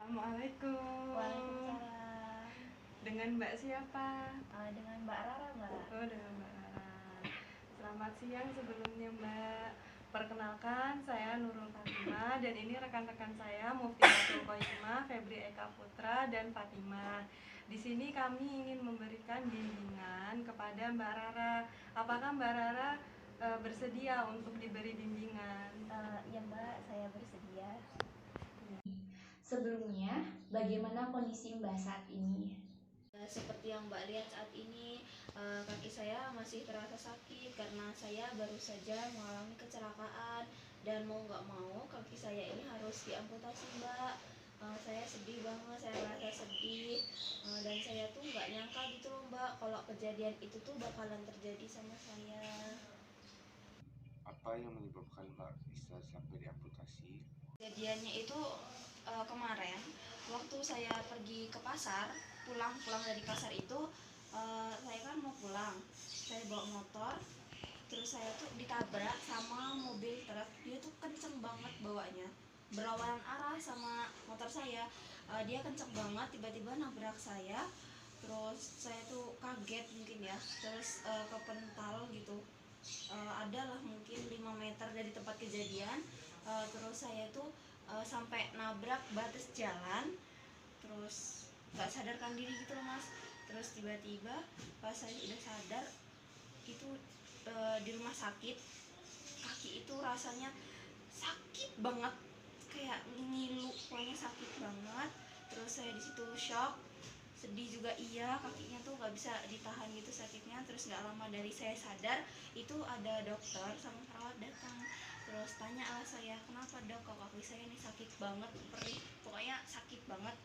Assalamualaikum. Waalaikumsalam. Dengan Mbak siapa? Dengan Mbak Rara, Mbak. Oh, dengan Mbak Rara. Selamat siang sebelumnya, Mbak. Perkenalkan, saya Nurul Fatimah dan ini rekan-rekan saya Muftihatul Qoyimah, Febri Eka Putra dan Fatimah. Di sini kami ingin memberikan bimbingan kepada Mbak Rara. Apakah Mbak Rara bersedia untuk diberi bimbingan? Ya Mbak, saya bersedia. Sebelumnya, bagaimana kondisi Mbak saat ini? Seperti yang Mbak lihat saat ini, kaki saya masih terasa sakit karena saya baru saja mengalami kecelakaan dan mau nggak mau kaki saya ini harus diamputasi, Mbak. Saya sedih banget, saya merasa sedih dan saya tuh nggak nyangka gitu loh, Mbak, kalau kejadian itu tuh bakalan terjadi sama saya. Apa yang menyebabkan Mbak bisa sampai diamputasi? Kejadiannya itu kemarin waktu saya pergi ke pasar, pulang dari pasar itu, saya kan mau pulang, saya bawa motor, terus saya tuh ditabrak sama mobil truk. Dia tuh kenceng banget bawanya, berlawanan arah sama motor saya. Dia kenceng banget, tiba-tiba nabrak saya, terus saya tuh kaget mungkin ya, terus kepental gitu. Adalah mungkin 5 meter dari tempat kejadian. Terus saya tuh sampai nabrak batas jalan, terus nggak sadarkan diri gitu loh Mas. Terus tiba-tiba pas saya udah sadar itu di rumah sakit, kaki itu rasanya sakit banget, kayak ngilu, pokoknya sakit banget. Terus saya di situ shock, sedih juga iya, kakinya tuh nggak bisa ditahan gitu sakitnya. Terus nggak lama dari saya sadar itu ada dokter sama perawat datang, terus tanya lah saya, kenapa dok, kok kaki saya ini sakit banget, perih, pokoknya sakit banget.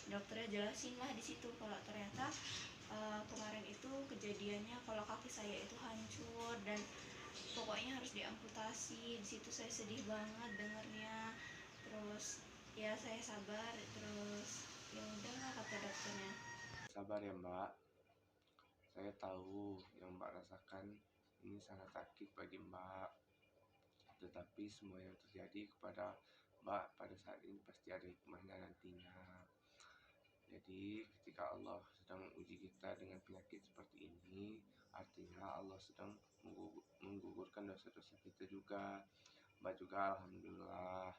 Dokternya jelasin lah di situ kalau ternyata kemarin itu kejadiannya kalau kaki saya itu hancur dan pokoknya harus diamputasi. Di situ saya sedih banget dengarnya. Terus ya saya sabar, terus ya udahlah kata dokternya. Sabar ya Mbak, saya tahu yang Mbak rasakan ini sangat sakit bagi Mbak. Tetapi semua yang terjadi kepada Mbak pada saat ini pasti ada hikmahnya nantinya. Jadi ketika Allah sedang menguji kita dengan penyakit seperti ini, artinya Allah sedang menggugurkan dosa-dosa kita juga. Mbak juga alhamdulillah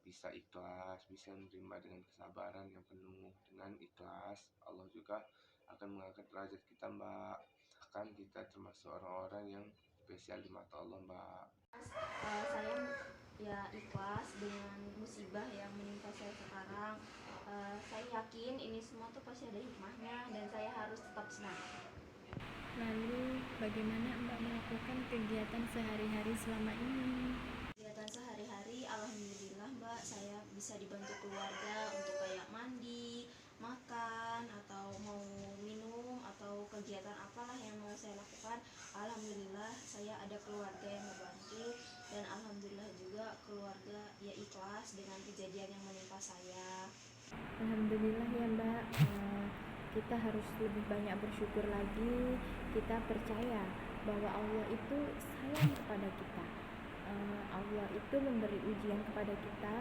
bisa ikhlas, bisa menerima dengan kesabaran yang penuh. Dengan ikhlas, Allah juga akan mengangkat derajat kita, Mbak. Kan kita termasuk orang-orang yang spesial di mata Allah, Mbak. Saya ya ikhlas dengan musibah yang menimpa saya sekarang. Saya yakin ini semua tuh pasti ada hikmahnya dan saya harus tetap semangat. Lalu, bagaimana Mbak melakukan kegiatan sehari-hari selama ini? Kegiatan sehari-hari, alhamdulillah Mbak, saya bisa dibantu keluarga untuk kayak mandi, makan, atau mau minum, atau kegiatan apalah yang mau saya lakukan. Alhamdulillah saya ada keluarga yang membantu, dan alhamdulillah juga keluarga ya ikhlas dengan kejadian yang menimpa saya. Alhamdulillah ya Mbak, kita harus lebih banyak bersyukur lagi. Kita percaya bahwa Allah itu sayang kepada kita. Allah itu memberi ujian kepada kita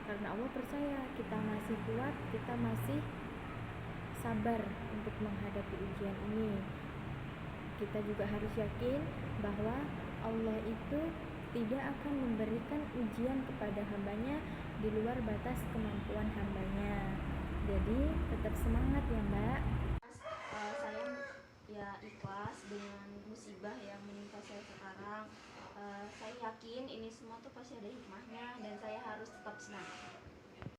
karena Allah percaya kita masih kuat, kita masih sabar untuk menghadapi ujian ini. Kita juga harus yakin bahwa Allah itu tidak akan memberikan ujian kepada hambanya di luar batas kemampuan hambanya. Jadi tetap semangat ya Mbak. Saya ya ikhlas dengan musibah yang menimpa saya sekarang. Saya yakin ini semua tuh pasti ada hikmahnya dan saya harus tetap semangat.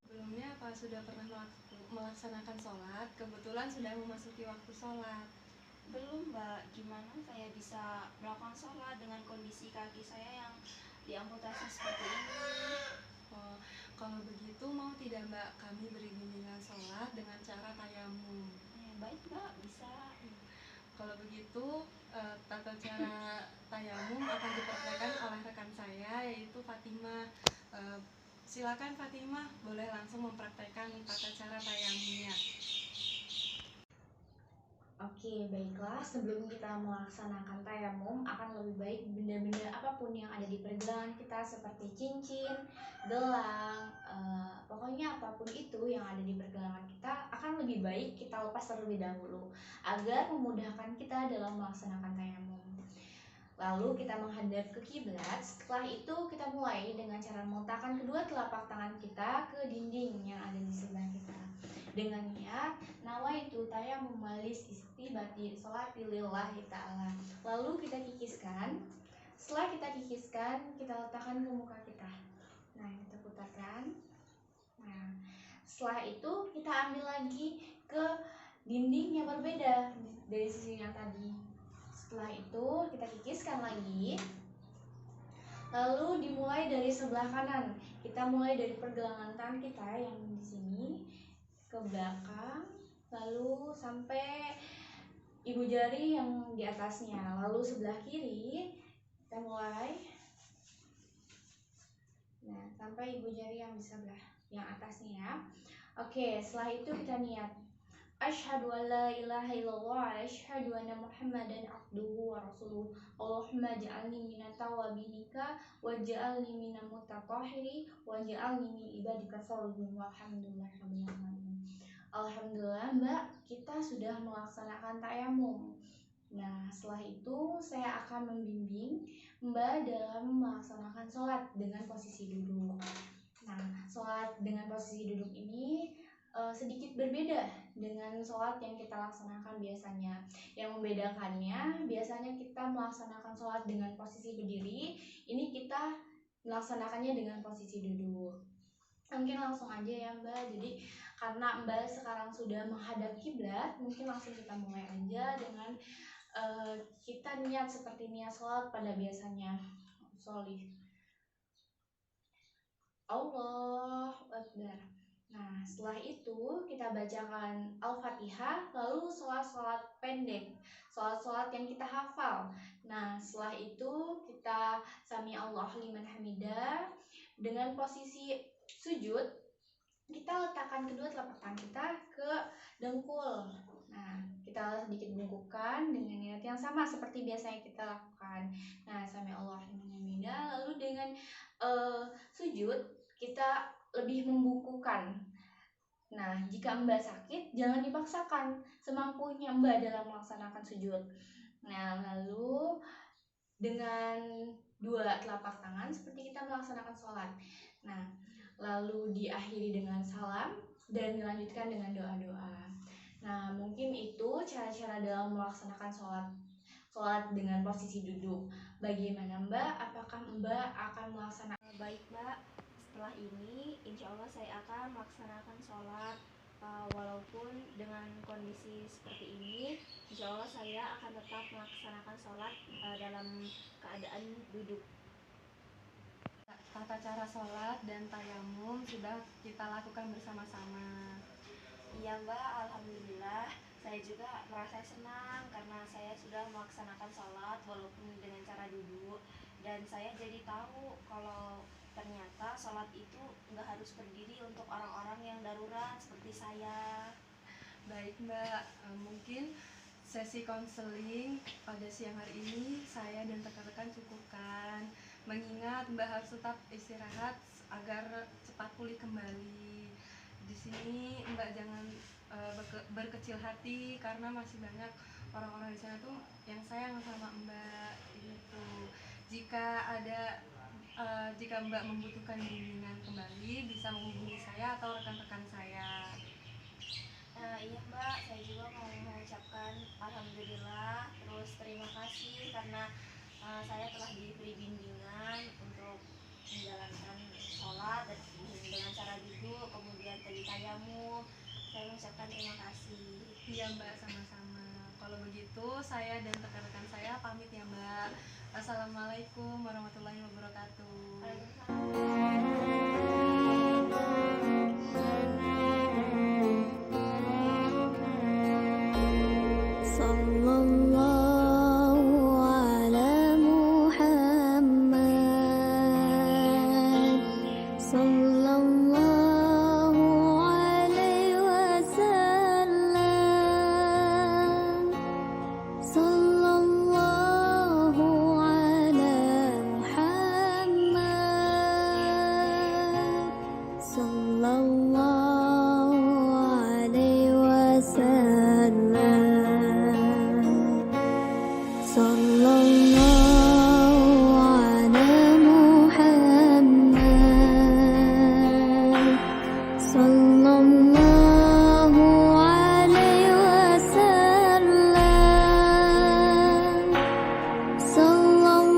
Sebelumnya apa sudah pernah melaksanakan sholat? Kebetulan sudah memasuki waktu sholat. Belum Mbak, gimana saya bisa melakukan sholat dengan kondisi kaki saya yang diamputasi seperti ini? Oh, kalau begitu mau tidak Mbak kami beri bimbingan sholat dengan cara tayamum? Baik Mbak, bisa. Kalau begitu tata cara tayamum akan dipraktekkan oleh rekan saya yaitu Fatimah. Silakan Fatimah, boleh langsung mempraktekkan tata cara tayamumnya. Oke, baiklah. Sebelum kita melaksanakan tayamum, akan lebih baik benda-benda apapun yang ada di pergelangan kita seperti cincin, gelang, pokoknya apapun itu yang ada di pergelangan kita akan lebih baik kita lepas terlebih dahulu agar memudahkan kita dalam melaksanakan tayamum. Lalu kita menghadap ke kiblat. Setelah itu kita mulai dengan cara meletakkan kedua telapak tangan kita ke dinding yang ada di sebelah kita. Dengan niat nawaitu tayammum malis istibati sholati lillahi ta'ala. Lalu kita kikiskan. Setelah kita kikiskan, kita letakkan ke muka kita. Nah, kita putarkan. Nah, setelah itu kita ambil lagi ke dinding yang berbeda dari sisi yang tadi. Setelah itu kita kikiskan lagi. Lalu dimulai dari sebelah kanan. Kita mulai dari pergelangan tangan kita yang di sini ke belakang, lalu sampai ibu jari yang di atasnya. Lalu sebelah kiri kita mulai. Nah, sampai ibu jari yang di sebelah yang atasnya ya. Oke, setelah itu kita niat. Asyhadu an la ilaha illallah wa asyhadu anna Muhammadan abduhu wa rasuluh. Allahumma ja'alni minat tawabinika wa ja'alni minal mutatahhiri wa ja'alni min ibadika sholihin walhamdulillahi rabbil alamin. Alhamdulillah Mbak, kita sudah melaksanakan tayamum. Nah, setelah itu saya akan membimbing Mbak dalam melaksanakan sholat dengan posisi duduk. Nah, sholat dengan posisi duduk ini sedikit berbeda dengan sholat yang kita laksanakan biasanya. Yang membedakannya, biasanya kita melaksanakan sholat dengan posisi berdiri, ini kita melaksanakannya dengan posisi duduk. Mungkin langsung aja ya Mbak. Jadi karena Mbak sekarang sudah menghadap kiblat, mungkin langsung kita mulai aja dengan kita niat seperti niat sholat pada biasanya. Sholih Allahu Akbar. Nah, setelah itu kita bacakan Al-Fatihah, lalu sholat-sholat pendek, sholat-sholat yang kita hafal. Nah, setelah itu kita Sami Allahu liman hamidah. Dengan posisi sujud, kita letakkan kedua telapak tangan kita ke dengkul. Nah, kita sedikit bungkukkan dengan niat yang sama seperti biasanya kita lakukan. Nah, Sami Allahu liman hamidah. Lalu dengan sujud, kita lebih membungkukkan. Nah, jika Mbak sakit, jangan dipaksakan, semampunya Mbak dalam melaksanakan sujud. Nah, lalu dengan dua telapak tangan seperti kita melaksanakan sholat. Nah, lalu diakhiri dengan salam dan dilanjutkan dengan doa-doa. Nah, mungkin itu cara-cara dalam melaksanakan sholat dengan posisi duduk. Bagaimana Mbak? Apakah Mbak akan melaksanakan? Baik Mbak, setelah ini insya Allah saya akan melaksanakan sholat walaupun dengan kondisi seperti ini, insya Allah saya akan tetap melaksanakan sholat dalam keadaan duduk. Tata cara sholat dan tayamum sudah kita lakukan bersama-sama. Iya Mbak, Alhamdulillah saya juga merasa senang karena saya sudah melaksanakan sholat walaupun dengan cara duduk, dan saya jadi tahu kalau ternyata sholat itu nggak harus berdiri untuk orang-orang yang darurat seperti saya. Baik Mbak, mungkin sesi konseling pada siang hari ini saya dan rekan-rekan cukupkan. Mengingat Mbak harus tetap istirahat agar cepat pulih kembali. Di sini Mbak jangan berkecil hati karena masih banyak orang-orang di sana tuh yang sayang sama Mbak itu. Jika Mbak membutuhkan bimbingan kembali, bisa menghubungi saya atau rekan-rekan saya. Iya Mbak, saya juga mau mengucapkan Alhamdulillah, terus terima kasih karena saya telah diberi bimbingan untuk menjalankan sholat dengan cara duduk, kemudian tadi tayamum. Saya mengucapkan terima kasih. Iya Mbak, sama-sama. Kalau begitu saya dan rekan-rekan saya pamit ya Mbak. Assalamualaikum warahmatullahi wabarakatuh. Sallallahu ala Muhammad. Sallallahu